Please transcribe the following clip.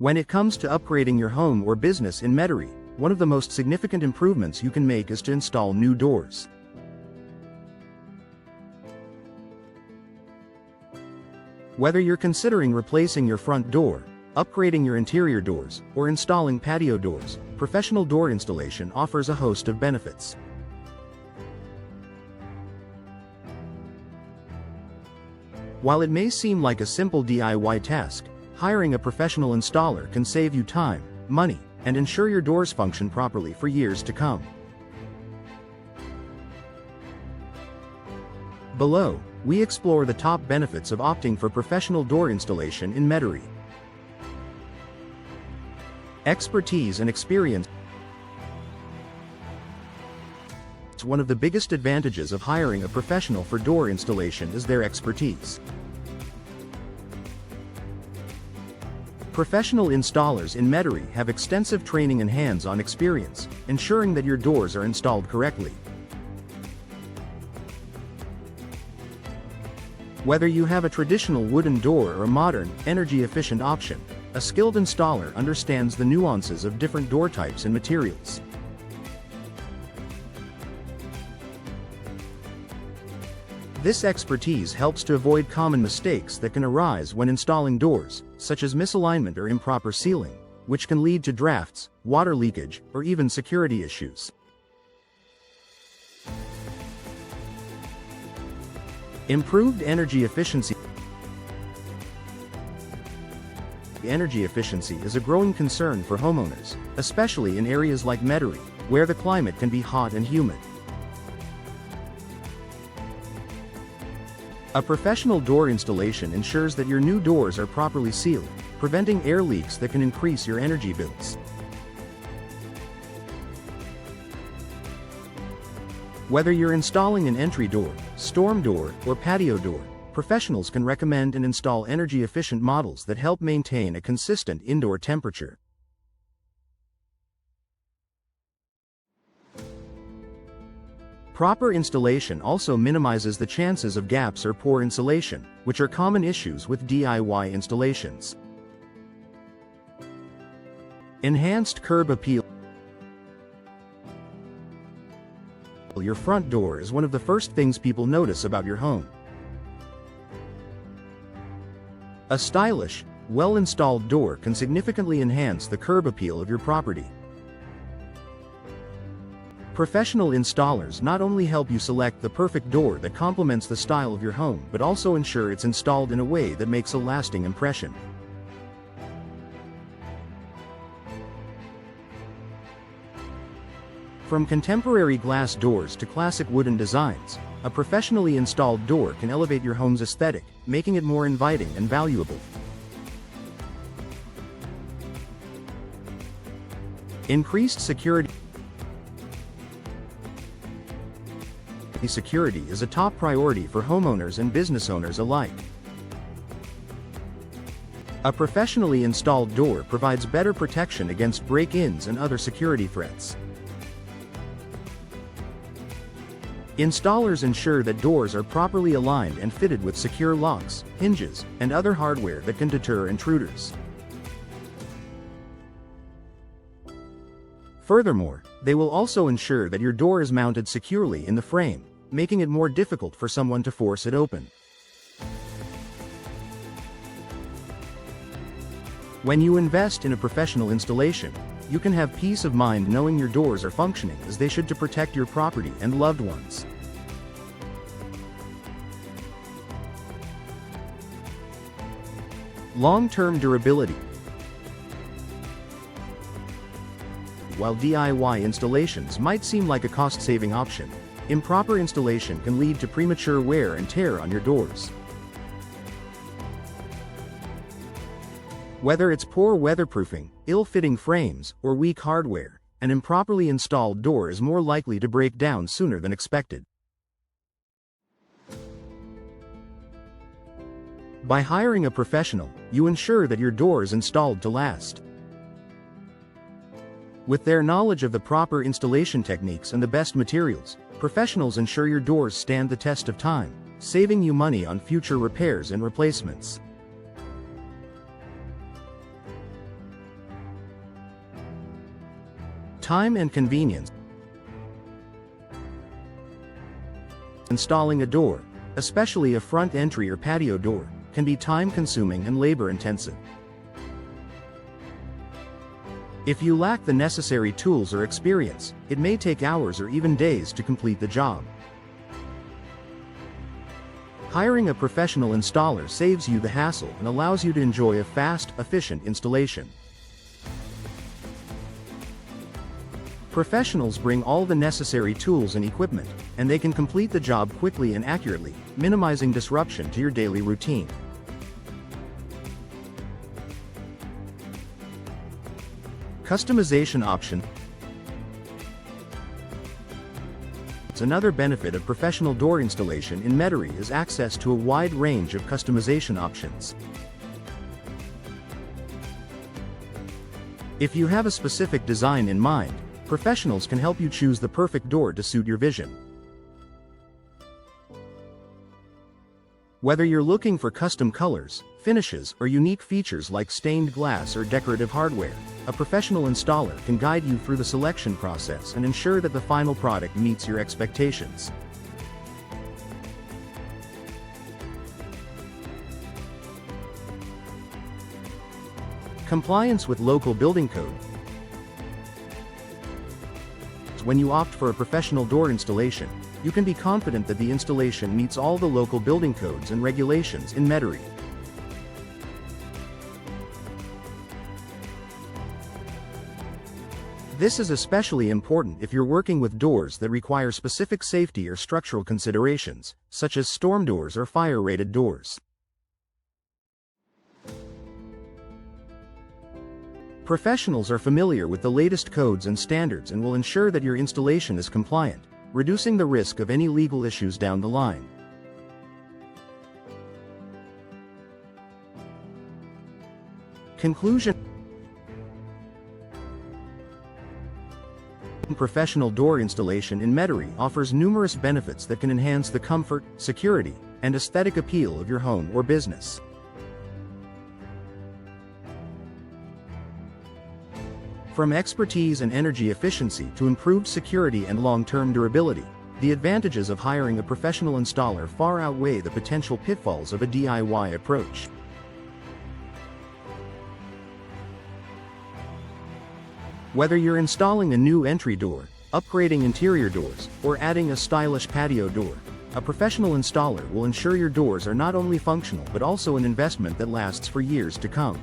When it comes to upgrading your home or business in Metairie, one of the most significant improvements you can make is to install new doors. Whether you're considering replacing your front door, upgrading your interior doors, or installing patio doors, professional door installation offers a host of benefits. While it may seem like a simple DIY task, hiring a professional installer can save you time, money, and ensure your doors function properly for years to come. Below, we explore the top benefits of opting for professional door installation in Metairie. Expertise and experience. One of the biggest advantages of hiring a professional for door installation is their expertise. Professional installers in Metairie have extensive training and hands-on experience, ensuring that your doors are installed correctly. Whether you have a traditional wooden door or a modern, energy-efficient option, a skilled installer understands the nuances of different door types and materials. This expertise helps to avoid common mistakes that can arise when installing doors, such as misalignment or improper sealing, which can lead to drafts, water leakage, or even security issues. Improved energy efficiency. Energy efficiency is a growing concern for homeowners, especially in areas like Metairie, where the climate can be hot and humid. A professional door installation ensures that your new doors are properly sealed, preventing air leaks that can increase your energy bills. Whether you're installing an entry door, storm door, or patio door, professionals can recommend and install energy-efficient models that help maintain a consistent indoor temperature. Proper installation also minimizes the chances of gaps or poor insulation, which are common issues with DIY installations. Enhanced curb appeal. Your front door is one of the first things people notice about your home. A stylish, well-installed door can significantly enhance the curb appeal of your property. Professional installers not only help you select the perfect door that complements the style of your home, but also ensure it's installed in a way that makes a lasting impression. From contemporary glass doors to classic wooden designs, a professionally installed door can elevate your home's aesthetic, making it more inviting and valuable. Increased security. Security is a top priority for homeowners and business owners alike. A professionally installed door provides better protection against break-ins and other security threats. Installers ensure that doors are properly aligned and fitted with secure locks, hinges, and other hardware that can deter intruders. Furthermore, they will also ensure that your door is mounted securely in the frame, making it more difficult for someone to force it open. When you invest in a professional installation, you can have peace of mind knowing your doors are functioning as they should to protect your property and loved ones. Long-term durability. While DIY installations might seem like a cost-saving option, improper installation can lead to premature wear and tear on your doors. Whether it's poor weatherproofing, ill-fitting frames, or weak hardware, an improperly installed door is more likely to break down sooner than expected. By hiring a professional, you ensure that your door is installed to last. With their knowledge of the proper installation techniques and the best materials, professionals ensure your doors stand the test of time, saving you money on future repairs and replacements. Time and convenience. Installing a door, especially a front entry or patio door, can be time-consuming and labor-intensive. If you lack the necessary tools or experience, it may take hours or even days to complete the job. Hiring a professional installer saves you the hassle and allows you to enjoy a fast, efficient installation. Professionals bring all the necessary tools and equipment, and they can complete the job quickly and accurately, minimizing disruption to your daily routine. Customization option. Another benefit of professional door installation in Metairie is access to a wide range of customization options. If you have a specific design in mind, professionals can help you choose the perfect door to suit your vision. Whether you're looking for custom colors, finishes, or unique features like stained glass or decorative hardware, a professional installer can guide you through the selection process and ensure that the final product meets your expectations. Compliance with local building code. When you opt for a professional door installation, you can be confident that the installation meets all the local building codes and regulations in Metairie. This is especially important if you're working with doors that require specific safety or structural considerations, such as storm doors or fire-rated doors. Professionals are familiar with the latest codes and standards and will ensure that your installation is compliant, reducing the risk of any legal issues down the line. Conclusion. Professional door installation in Metairie offers numerous benefits that can enhance the comfort, security, and aesthetic appeal of your home or business. From expertise and energy efficiency to improved security and long-term durability, the advantages of hiring a professional installer far outweigh the potential pitfalls of a DIY approach. Whether you're installing a new entry door, upgrading interior doors, or adding a stylish patio door, a professional installer will ensure your doors are not only functional but also an investment that lasts for years to come.